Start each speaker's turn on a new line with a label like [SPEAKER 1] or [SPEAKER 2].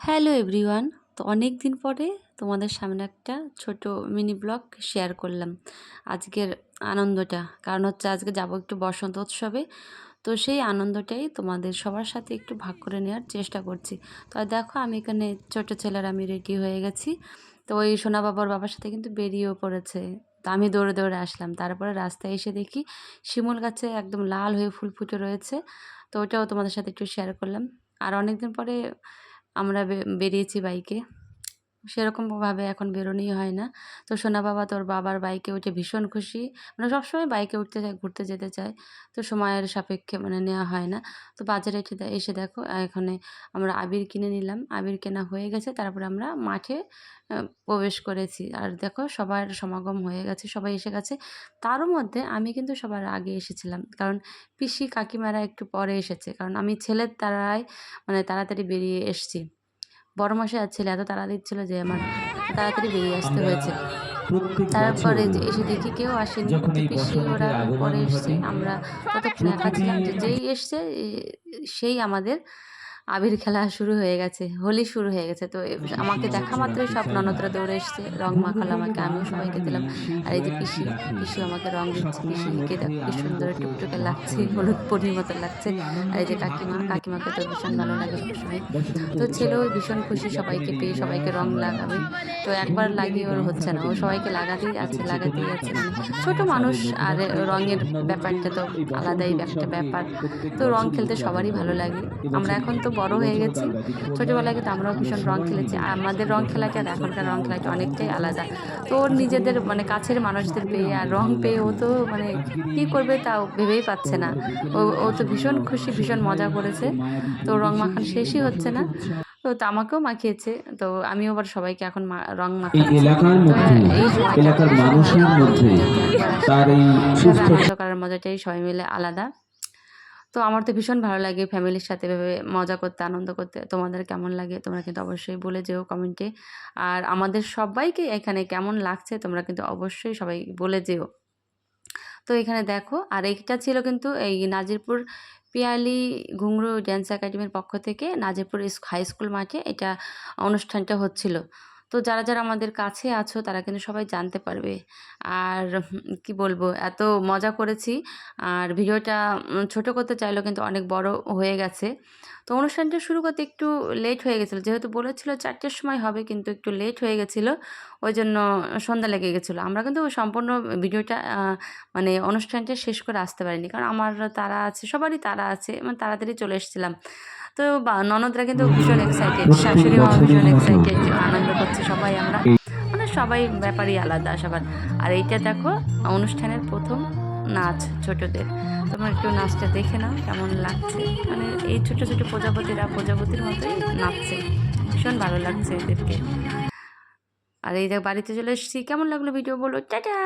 [SPEAKER 1] Hello everyone. তো অনেক দিন পরে তোমাদের সামনে একটা ছোট মিনি ব্লগ শেয়ার করলাম আজকের আনন্দটা। কারণ হচ্ছে আজকে যাব একটু বসন্ত উৎসবে। তো সেই আনন্দটাই তোমাদের সবার সাথে একটু ভাগ করে নেওয়ার চেষ্টা করছি। তো আর দেখো আমি এখানে ছোট ছেলের আমি রেডি হয়ে গেছি। তো ওই সোনা বাবার সাথে কিন্তু বেরিয়েও পড়েছে। তো আমি দৌড়ে দৌড়ে আসলাম। তারপরে রাস্তায় এসে দেখি শিমুল গাছে একদম লাল হয়ে ফুল ফুটে রয়েছে। তো ওটাও তোমাদের সাথে একটু শেয়ার করলাম। আর অনেকদিন পরে আমরা বেরিয়েছি বাইকে। সেরকমভাবে এখন বেরোনোই হয় না। তো সোনা বাবা তোর বাবার বাইকে উঠে ভীষণ খুশি। মানে সবসময় বাইকে উঠতে চায়, ঘুরতে যেতে চায়। তো সময়ের সাপেক্ষে মানে নেওয়া হয় না। তো বাজারে এসে দেখো এখানে আমরা আবির কিনে নিলাম। আবির কেনা হয়ে গেছে। তারপরে আমরা মাঠে প্রবেশ করেছি। আর দেখো সবার সমাগম হয়ে গেছে, সবাই এসে গেছে। তারও মধ্যে আমি কিন্তু সবার আগে এসেছিলাম। কারণ পিসি কাকিমারা একটু পরে এসেছে। কারণ আমি ছেলের তাড়ায় মানে তাড়াতাড়ি বেরিয়ে এসেছি। বড় মশাই আর ছেলে এত তাড়া দিচ্ছিল যে আমার তাড়াতাড়ি বেরিয়ে আসতে
[SPEAKER 2] আমরা
[SPEAKER 1] হয়েছে।
[SPEAKER 2] প্রত্যেক বছর
[SPEAKER 1] তারপরে যে এসে দেখি কেউ আসেনি।
[SPEAKER 2] যখন
[SPEAKER 1] তো
[SPEAKER 2] এই
[SPEAKER 1] পিসি
[SPEAKER 2] বসন্তের
[SPEAKER 1] ওরা
[SPEAKER 2] আগমন
[SPEAKER 1] পরে এসছে।
[SPEAKER 2] ঘটে
[SPEAKER 1] আমরা ততক্ষণে একা
[SPEAKER 2] প্রকৃতি
[SPEAKER 1] ছিলাম যে যেই এসছে সেই আমাদের আবির খেলা শুরু হয়ে গেছে, হোলি শুরু হয়ে গেছে। তো আমাকে দেখা
[SPEAKER 2] সীমাবদ্ধ
[SPEAKER 1] মাত্রই
[SPEAKER 2] রাখতে
[SPEAKER 1] সব
[SPEAKER 2] চায় না।
[SPEAKER 1] ননদরা দৌড়ে এসছে, রং মাখালো
[SPEAKER 2] বঙ্গভঙ্গ
[SPEAKER 1] আমাকে, আমিও
[SPEAKER 2] বাংলা
[SPEAKER 1] সবাইকে দিলাম।
[SPEAKER 2] নামে সেই
[SPEAKER 1] আর এই যে
[SPEAKER 2] প্রয়াসই রাখে
[SPEAKER 1] পিসিও আমাকে রং দিচ্ছে।
[SPEAKER 2] সকলের
[SPEAKER 1] পিসিকে
[SPEAKER 2] মধ্যে
[SPEAKER 1] দেখো কি সুন্দর
[SPEAKER 2] আনন্দকে
[SPEAKER 1] টুকটুকে
[SPEAKER 2] ভাগ
[SPEAKER 1] লাগছে,
[SPEAKER 2] করে নেওয়া।
[SPEAKER 1] হলুদ পরির মতো লাগছে।
[SPEAKER 2] এই
[SPEAKER 1] আর এই
[SPEAKER 2] আনন্দকে
[SPEAKER 1] যে
[SPEAKER 2] ভাগ করে
[SPEAKER 1] কাকিমাকে তো ভীষণ ভালো লাগে সবসময়।
[SPEAKER 2] বসন্ত
[SPEAKER 1] তো
[SPEAKER 2] উৎসব
[SPEAKER 1] ছেলেও ভীষণ খুশি সবাইকে
[SPEAKER 2] উদযাপনের এই
[SPEAKER 1] পেয়ে, সবাইকে
[SPEAKER 2] প্রয়াস
[SPEAKER 1] রং
[SPEAKER 2] আমরা
[SPEAKER 1] লাগাবে।
[SPEAKER 2] রাখি।
[SPEAKER 1] তো একবার
[SPEAKER 2] বন্ধুদের
[SPEAKER 1] লাগিয়ে
[SPEAKER 2] এই
[SPEAKER 1] ওর
[SPEAKER 2] রং
[SPEAKER 1] হচ্ছে না, ও
[SPEAKER 2] খেলাতে নিয়ে
[SPEAKER 1] সবাইকে লাগাতেই
[SPEAKER 2] তাদের
[SPEAKER 1] আছে, লাগাতেই
[SPEAKER 2] চেতনা
[SPEAKER 1] আছে।
[SPEAKER 2] তাদের
[SPEAKER 1] মানে
[SPEAKER 2] ভাবনা
[SPEAKER 1] ছোট মানুষ
[SPEAKER 2] তাদের
[SPEAKER 1] আর
[SPEAKER 2] মধুমাত্রতার
[SPEAKER 1] রঙের
[SPEAKER 2] ভাবনা অনুযায়ী
[SPEAKER 1] ব্যাপারটা তো
[SPEAKER 2] এই বসন্ত
[SPEAKER 1] আলাদাই একটা
[SPEAKER 2] উৎসবকে
[SPEAKER 1] ব্যাপার।
[SPEAKER 2] প্রত্যেক
[SPEAKER 1] তো রং
[SPEAKER 2] বছরই
[SPEAKER 1] খেলতে
[SPEAKER 2] উদযাপন
[SPEAKER 1] সবারই ভালো
[SPEAKER 2] করে।
[SPEAKER 1] লাগে। আমরা
[SPEAKER 2] এবছর
[SPEAKER 1] এখন তো বড় হয়ে
[SPEAKER 2] এবছরও
[SPEAKER 1] গেছি।
[SPEAKER 2] তার ব্যতিক্রম নয়।
[SPEAKER 1] ছোটবেলায় কিন্তু আমরাও
[SPEAKER 2] আমরা
[SPEAKER 1] ভীষণ রং
[SPEAKER 2] সবাই
[SPEAKER 1] খেলেছি।
[SPEAKER 2] মিলে
[SPEAKER 1] আমাদের
[SPEAKER 2] এই
[SPEAKER 1] রং
[SPEAKER 2] বসন্ত
[SPEAKER 1] খেলাটা আর এখনকার
[SPEAKER 2] উৎসবকে
[SPEAKER 1] রং
[SPEAKER 2] আমরা
[SPEAKER 1] খেলাটা
[SPEAKER 2] পালন
[SPEAKER 1] অনেকটাই
[SPEAKER 2] করব।
[SPEAKER 1] আলাদা। তো ওর
[SPEAKER 2] আশা করি
[SPEAKER 1] নিজেদের মানে কাছের মানুষদের
[SPEAKER 2] সকলের
[SPEAKER 1] পেয়ে আর
[SPEAKER 2] আমাদের
[SPEAKER 1] রং
[SPEAKER 2] ভালো
[SPEAKER 1] পেয়ে ও
[SPEAKER 2] লাগবে
[SPEAKER 1] তো মানে
[SPEAKER 2] আজকের
[SPEAKER 1] কী
[SPEAKER 2] এই
[SPEAKER 1] করবে তাও ভেবেই
[SPEAKER 2] তো
[SPEAKER 1] পাচ্ছে না।
[SPEAKER 2] বিকেলের
[SPEAKER 1] ও তো
[SPEAKER 2] অসামান্য
[SPEAKER 1] ভীষণ খুশি, ভীষণ
[SPEAKER 2] শোভায়
[SPEAKER 1] মজা করেছে।
[SPEAKER 2] এই মায়াবী
[SPEAKER 1] তো রং
[SPEAKER 2] পরিবেশেই
[SPEAKER 1] মাখানো
[SPEAKER 2] এই
[SPEAKER 1] শেষই হচ্ছে
[SPEAKER 2] বসন্ত
[SPEAKER 1] না।
[SPEAKER 2] উৎসব
[SPEAKER 1] তো আমাকেও মাখিয়েছে। তো আমিও আবার সবাইকে এখন রং
[SPEAKER 2] এই
[SPEAKER 1] মাখাচ্ছি।
[SPEAKER 2] এলাকার
[SPEAKER 1] তো
[SPEAKER 2] মধ্যে
[SPEAKER 1] এই সময়টা
[SPEAKER 2] এলাকার
[SPEAKER 1] ভীষণই ভালো
[SPEAKER 2] মানুষের
[SPEAKER 1] লাগে।
[SPEAKER 2] মধ্যে
[SPEAKER 1] যেহেতু একবার আসি,
[SPEAKER 2] তার এই
[SPEAKER 1] এভাবে
[SPEAKER 2] সুস্থ
[SPEAKER 1] আনন্দ করার মজাটাই সবাই মিলে আলাদা। তো আমার তো ভীষণ ভালো লাগে ফ্যামিলির সাথে এভাবে মজা করতে, আনন্দ করতে। তোমাদের কেমন লাগে তোমরা কিন্তু অবশ্যই বলে যেও কমেন্টে। আর আমাদের সব্বাইকে এখানে কেমন লাগছে তোমরা কিন্তু অবশ্যই সবাই বলে যেও। তো এখানে দেখো আর এইটা ছিল কিন্তু এই নাজিরপুর পিয়ালি ঘুঙরু ড্যান্স একাডেমির পক্ষ থেকে নাজিরপুর হাই স্কুল মাঠে এটা অনুষ্ঠানটা হচ্ছিল। তো যারা আমাদের কাছে আছো তারা কিন্তু সবাই জানতে পারবে। আর কি বলবো, এত মজা করেছি। আর ভিডিওটা ছোট করতে চাইলেও কিন্তু অনেক বড় হয়ে গেছে। তো অনুষ্ঠানটা শুরু করতে একটু লেট হয়ে গেছিলো, যেহেতু বলেছিল 4টের সময় হবে কিন্তু একটু লেট হয়ে গেছিলো। ওই জন্য সন্ধ্যা লেগে গেছিলো। আমরা কিন্তু সম্পূর্ণ ভিডিওটা মানে অনুষ্ঠানটা শেষ করে আসতে পারিনি। কারণ আমার তাড়া আছে, সবারই তাড়া আছে। মানে তাড়াতাড়ি চলে এসেছিলাম। তো ননদরা কিন্তু ভীষণ এক্সাইটেড,
[SPEAKER 2] প্রত্যেক
[SPEAKER 1] শাশুড়ি মাও
[SPEAKER 2] বছরের
[SPEAKER 1] ভীষণ
[SPEAKER 2] মতো
[SPEAKER 1] এক্সাইটেড, আনন্দ করছি সবাই আমরা। মানে সবাই ব্যাপারই আলাদা সবার। আর এইটা দেখো অনুষ্ঠানের ১ম নাচ ছোটদের। তোমরা একটু নাচটা দেখে নাও কেমন লাগছে। মানে এই ছোট প্রজাপতিরা প্রজাপতির মতোই নাচছে। ভীষণ ভালো লাগছে এদেরকে। আর এই যে বাড়িতে চলে এসেছি। কেমন লাগলো ভিডিও বলো। টাটা।